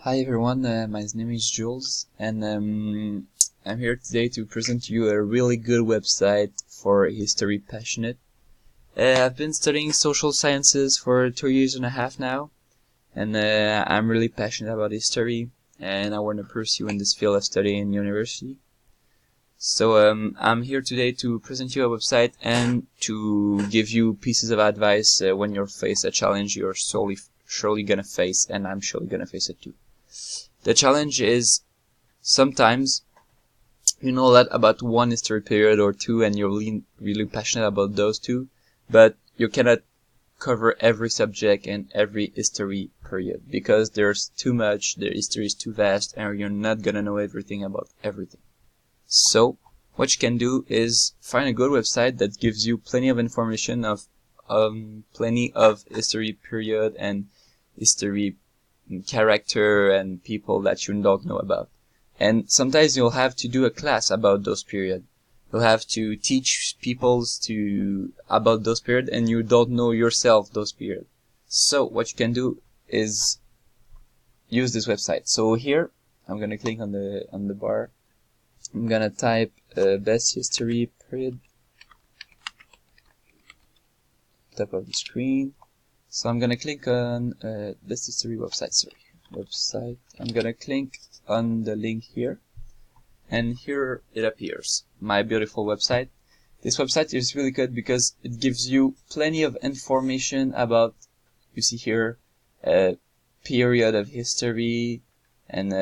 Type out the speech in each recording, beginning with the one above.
Hi everyone, my name is Jules, and I'm here today to present to you a really good website for history passionate. I've been studying social sciences for 2.5 years now, and I'm really passionate about history, and I want to pursue in this field of study in university. So I'm here today to present you a website and to give you pieces of advice when you face a challenge you're surely gonna face, and I'm surely gonna face it too. The challenge is sometimes you know a lot about one history period or two and you're really passionate about those two, but you cannot cover every subject and every history period because there's too much, the history is too vast, and you're not gonna know everything about everything. So what you can do is find a good website that gives you plenty of information of plenty of history period and history character and people that you don't know about. And sometimes you'll have to do a class about those period. You'll have to teach people about those period and you don't know yourself those period. So what you can do is use this website. So here I'm gonna click on the bar. I'm gonna type best history period top of the screen. So I'm gonna click on best history website. I'm gonna click on the link here, and here it appears, my beautiful website. This website is really good because it gives you plenty of information about, you see here, period of history and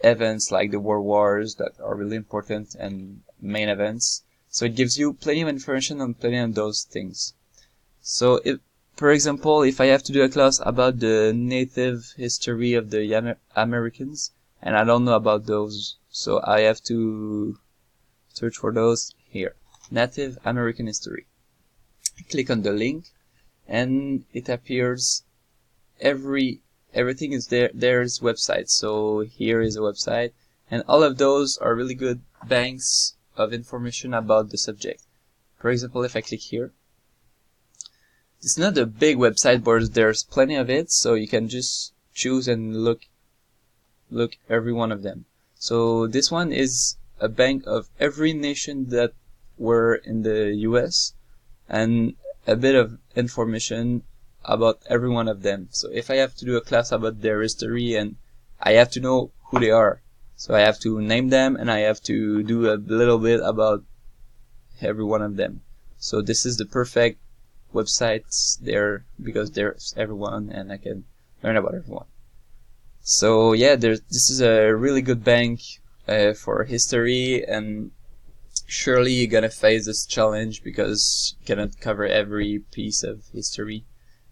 events like the world wars that are really important and main events. So it gives you plenty of information on plenty of those things. So for example, if I have to do a class about the native history of the Americans, and I don't know about those, so I have to search for those here. Native American history. Click on the link, and it appears everything is there. There's websites. So here is a website, and all of those are really good banks of information about the subject. For example, if I click here, it's not a big website, but there's plenty of it, so you can just choose and look every one of them. So this one is a bank of every nation that were in the US and a bit of information about every one of them. So if I have to do a class about their history, and I have to know who they are, so I have to name them and I have to do a little bit about every one of them. So this is the perfect websites there because there's everyone and I can learn about everyone. So yeah, this is a really good bank for history, and surely you're gonna face this challenge because you cannot cover every piece of history.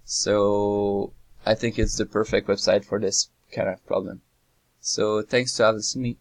So I think it's the perfect website for this kind of problem. So thanks to have listened to me.